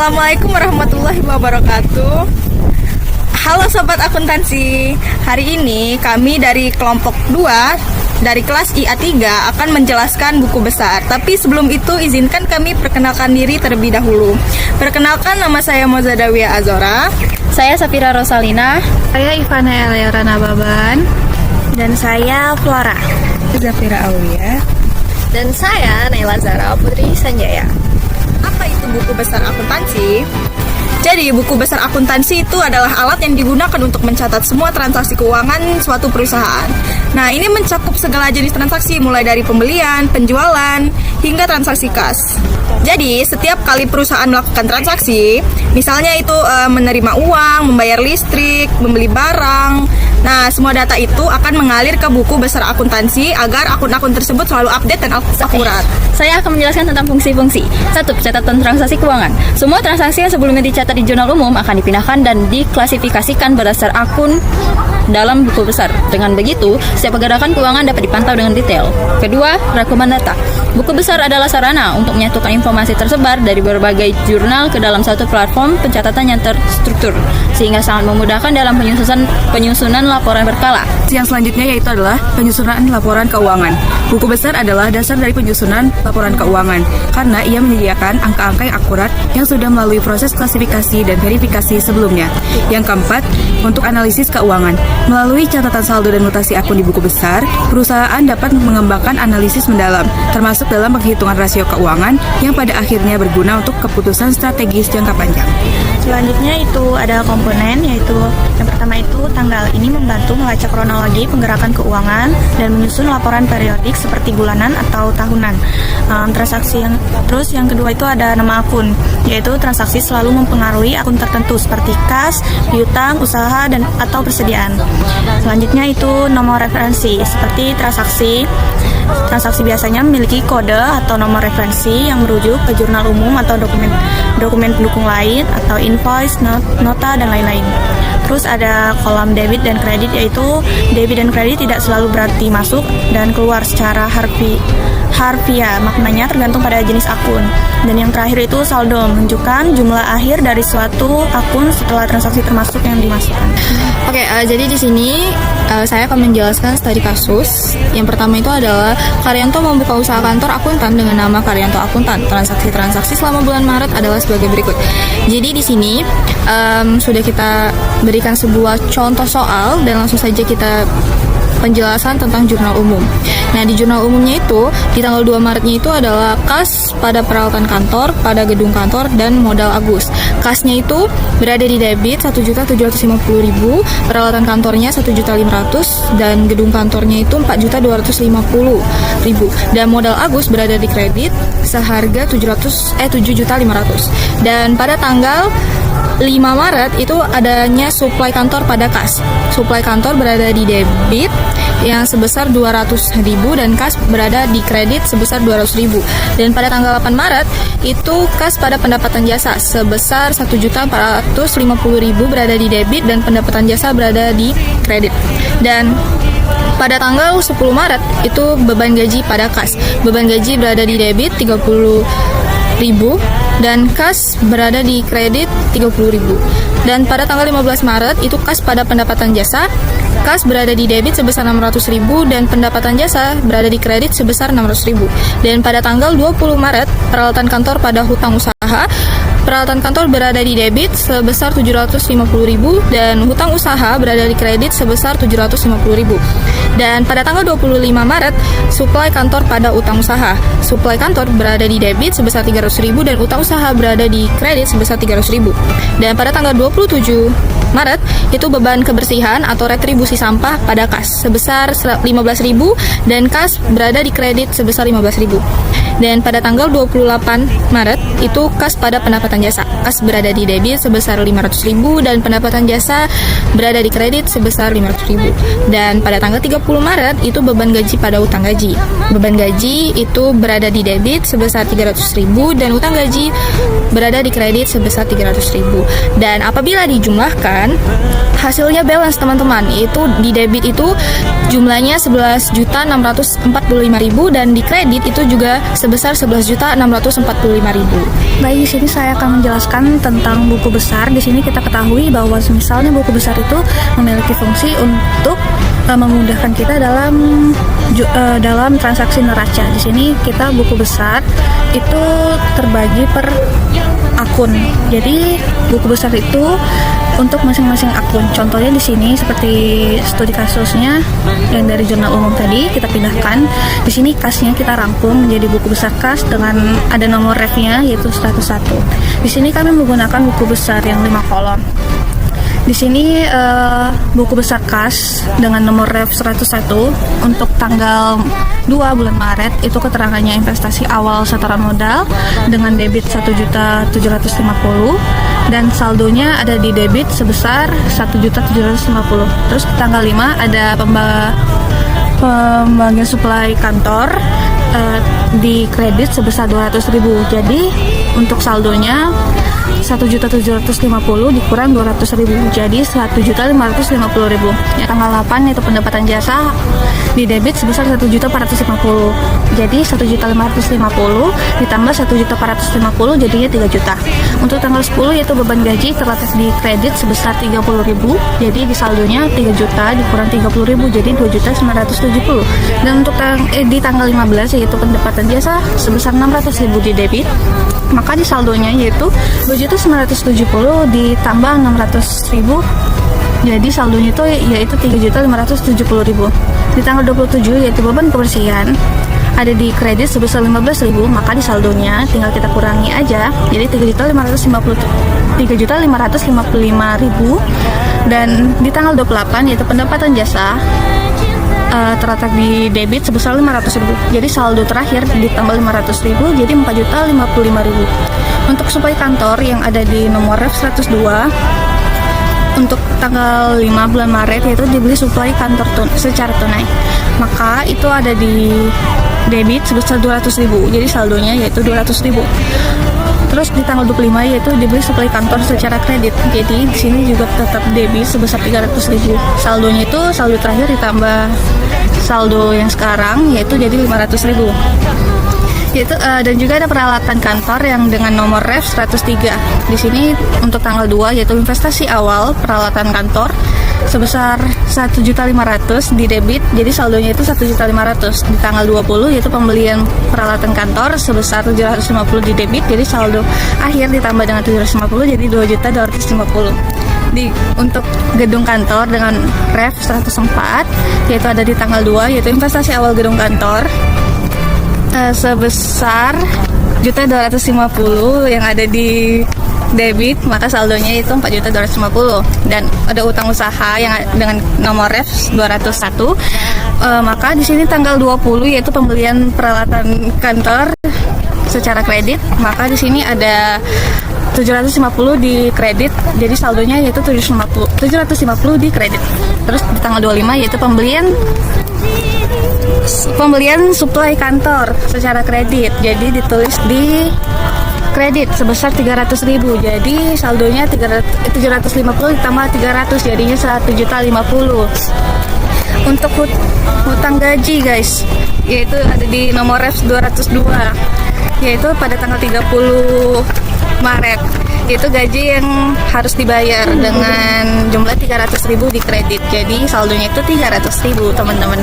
Assalamualaikum warahmatullahi wabarakatuh. Halo Sobat Akuntansi. Hari ini kami dari kelompok 2 dari kelas IA3 akan menjelaskan buku besar. Tapi sebelum itu izinkan kami perkenalkan diri terlebih dahulu. Perkenalkan, nama saya Mozadawiyah Azora. Saya Safira Rosalina. Saya Ivana Eliara Nababan. Dan saya Flora Zafira Aulia. Dan saya Naila Zara Putri Sanjaya. Apa itu buku besar akuntansi? Jadi, buku besar akuntansi itu adalah alat yang digunakan untuk mencatat semua transaksi keuangan suatu perusahaan. Nah, ini mencakup segala jenis transaksi mulai dari pembelian, penjualan, hingga transaksi kas. Jadi, setiap kali perusahaan melakukan transaksi, misalnya itu menerima uang, membayar listrik, membeli barang, nah, semua data itu akan mengalir ke buku besar akuntansi agar akun-akun tersebut selalu update dan akurat. Saya akan menjelaskan tentang fungsi-fungsi. 1. Pencatatan transaksi keuangan. Semua transaksi yang sebelumnya dicatat di jurnal umum akan dipindahkan dan diklasifikasikan berdasar akun dalam buku besar. Dengan begitu, setiap pergerakan keuangan dapat dipantau dengan detail. Kedua, rangkuman data. Buku besar adalah sarana untuk menyatukan informasi tersebar dari berbagai jurnal ke dalam satu platform pencatatan yang terstruktur, sehingga sangat memudahkan dalam penyusunan laporan berkala. Yang selanjutnya yaitu adalah penyusunan laporan keuangan. Buku besar adalah dasar dari penyusunan laporan keuangan karena ia menyediakan angka-angka yang akurat yang sudah melalui proses klasifikasi dan verifikasi sebelumnya. Yang keempat, untuk analisis keuangan. Melalui catatan saldo dan mutasi akun di buku besar, perusahaan dapat mengembangkan analisis mendalam, termasuk dalam penghitungan rasio keuangan yang pada akhirnya berguna untuk keputusan strategis jangka panjang. Selanjutnya itu ada komponen, yaitu yang pertama itu tanggal. Ini membantu melacak kronologi penggerakan keuangan dan menyusun laporan periodik seperti bulanan atau tahunan. Terus yang kedua itu ada nama akun, yaitu transaksi selalu mempengaruhi akun tertentu seperti kas, piutang, usaha, dan atau persediaan. Selanjutnya itu nomor referensi, seperti transaksi biasanya memiliki kode atau nomor referensi yang merujuk ke jurnal umum atau dokumen pendukung lain atau invoice, nota, dan lain-lain. Terus ada kolom debit dan kredit, yaitu debit dan kredit tidak selalu berarti masuk dan keluar secara harfiah, maknanya tergantung pada jenis akun. Dan yang terakhir itu saldo, menunjukkan jumlah akhir dari suatu akun setelah transaksi termasuk yang dimasukkan. Oke, jadi di sini saya akan menjelaskan studi kasus. Yang pertama itu adalah Karyanto membuka usaha kantor akuntan dengan nama Karyanto Akuntan. Transaksi selama bulan Maret adalah sebagai berikut. Jadi di sini sudah kita berikan sebuah contoh soal dan langsung saja kita penjelasan tentang jurnal umum. Nah, di jurnal umumnya itu, di tanggal 2 Maretnya itu adalah kas pada peralatan kantor, pada gedung kantor, dan modal Agus. Kasnya itu berada di debit 1.750.000, peralatan kantornya 1.500.000, dan gedung kantornya itu 4.250.000. Dan modal Agus berada di kredit seharga 7.500.000. Dan pada tanggal 5 Maret itu adanya suplai kantor pada kas. Suplai kantor berada di debit yang sebesar 200.000 dan kas berada di kredit sebesar 200.000. Dan pada tanggal 8 Maret itu kas pada pendapatan jasa sebesar 1.450.000 berada di debit dan pendapatan jasa berada di kredit. Dan pada tanggal 10 Maret itu beban gaji pada kas. Beban gaji berada di debit 30.000 dan kas berada di kredit 30.000. Dan pada tanggal 15 Maret itu kas pada pendapatan jasa, kas berada di debit sebesar 600.000 dan pendapatan jasa berada di kredit sebesar 600.000. Dan pada tanggal 20 Maret peralatan kantor pada hutang usaha, peralatan kantor berada di debit sebesar 750.000 dan hutang usaha berada di kredit sebesar 750.000. Dan pada tanggal 25 Maret, suplai kantor pada utang usaha. Suplai kantor berada di debit sebesar 300.000 dan utang usaha berada di kredit sebesar 300.000. Dan pada tanggal 27 Maret, itu beban kebersihan atau retribusi sampah pada kas sebesar 15.000 dan kas berada di kredit sebesar 15.000. Dan pada tanggal 28 Maret, itu kas pada pendapatan jasa. Kas berada di debit sebesar 500.000 dan pendapatan jasa berada di kredit sebesar 500.000. Dan pada tanggal 30 Maret, itu beban gaji pada utang gaji. Beban gaji itu berada di debit sebesar 300.000 dan utang gaji berada di kredit sebesar 300.000. Dan apabila dijumlahkan, bulan, hasilnya balance teman-teman. Itu di debit itu jumlahnya 11.645.000 dan di kredit itu juga sebesar 11.645.000. Baik, di sini saya akan menjelaskan tentang buku besar. Di sini kita ketahui bahwa misalnya buku besar itu memiliki fungsi untuk memudahkan kita dalam transaksi neraca. Di sini kita buku besar itu terbagi per akun. Jadi buku besar itu untuk masing-masing akun. Contohnya di sini seperti studi kasusnya yang dari jurnal umum tadi kita pindahkan. Di sini kasnya kita rangkum menjadi buku besar kas dengan ada nomor refnya yaitu 101. Di sini kami menggunakan buku besar yang 5 kolom. Di sini buku besar kas dengan nomor ref 101 untuk tanggal 2 bulan Maret itu keterangannya investasi awal setoran modal dengan debit 1.750 dan saldonya ada di debit sebesar 1.750. Terus di tanggal 5 ada pembagian suplai kantor di kredit sebesar 200.000. Jadi untuk saldonya 1.750 dikurang 200.000 jadi 1.550.000. Ya, tanggal 8 itu pendapatan jasa di debit sebesar 1.450. Jadi 1.550 ditambah 1.450 jadinya 3 juta. Untuk tanggal 10 yaitu beban gaji terletak di kredit sebesar 30.000. Jadi di saldonya 3 juta dikurang 30.000 jadi 2.970. Dan untuk di tanggal 15 yaitu pendapatan jasa sebesar 600.000 di debit. Maka di saldonya yaitu 2.970 ditambah 600.000 jadi saldonya itu yaitu 3.570.000. Di tanggal 27 yaitu beban kebersihan ada di kredit sebesar 15.000, maka di saldonya tinggal kita kurangi aja jadi 3.555.000. Dan di tanggal 28 yaitu pendapatan jasa terletak di debit sebesar 500.000. Jadi saldo terakhir ditambah 500.000 jadi 4.055.000. Untuk suplai kantor yang ada di nomor ref 102 untuk tanggal 5 bulan Maret yaitu dibeli suplai kantor secara tunai. Maka itu ada di debit sebesar 200.000. Jadi saldonya yaitu 200.000. Terus di tanggal 25 yaitu dibeli suplai kantor secara kredit. Jadi di sini juga tetap debit sebesar 300.000. Saldonya itu saldo terakhir ditambah saldo yang sekarang yaitu jadi 500.000. Yaitu dan juga ada peralatan kantor yang dengan nomor ref 103. Di sini untuk tanggal 2 yaitu investasi awal peralatan kantor sebesar 1.500.000 di debit, jadi saldonya itu 1.500.000. Di tanggal 20 yaitu pembelian peralatan kantor sebesar 750 di debit, jadi saldo akhir ditambah dengan 750 jadi 2.250.000. Untuk gedung kantor dengan ref 104 yaitu ada di tanggal 2 yaitu investasi awal gedung kantor sebesar 1.250.000 yang ada di debit, maka saldonya itu 4.250.000. Dan ada utang usaha yang dengan nomor ref 201 maka di sini tanggal 20 yaitu pembelian peralatan kantor secara kredit, maka di sini ada 750 di kredit, jadi saldonya yaitu 750 di kredit. Terus di tanggal 25 yaitu pembelian suplai kantor secara kredit, jadi ditulis di kredit sebesar 300.000, jadi saldonya 750 ditambah 300 jadinya 1.050.000. Untuk hutang gaji guys, yaitu ada di nomor ref 202 yaitu pada tanggal 30 Maret itu gaji yang harus dibayar dengan jumlah 300.000 di kredit, jadi saldonya itu 300.000 teman-teman.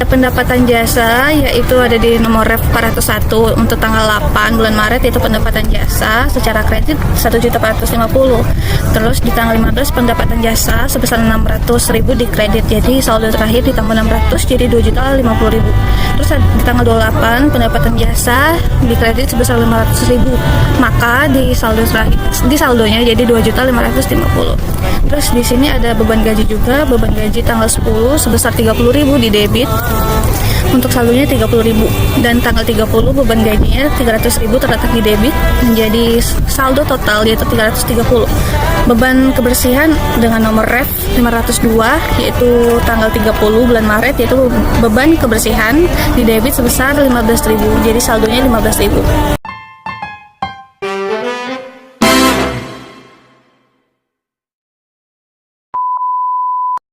Pendapatan jasa yaitu ada di nomor ref 401 untuk tanggal 8 bulan Maret yaitu pendapatan jasa secara kredit 1.450.000. Terus di tanggal 15 pendapatan jasa sebesar 600.000 di kredit, jadi saldo terakhir ditambah 600 jadi 2.050.000. Terus di tanggal 28 pendapatan jasa di kredit sebesar 500.000, maka di saldonya jadi 2.550.000. Terus di sini ada beban gaji juga, beban gaji tanggal 10 sebesar 30.000 di debit. untuk saldonya 30.000 dan tanggal 30 beban gajinya 300.000 terletak di debit menjadi saldo total yaitu 330. Beban kebersihan dengan nomor ref 502 yaitu tanggal 30 bulan Maret yaitu beban kebersihan di debit sebesar 15.000 jadi saldonya 15.000.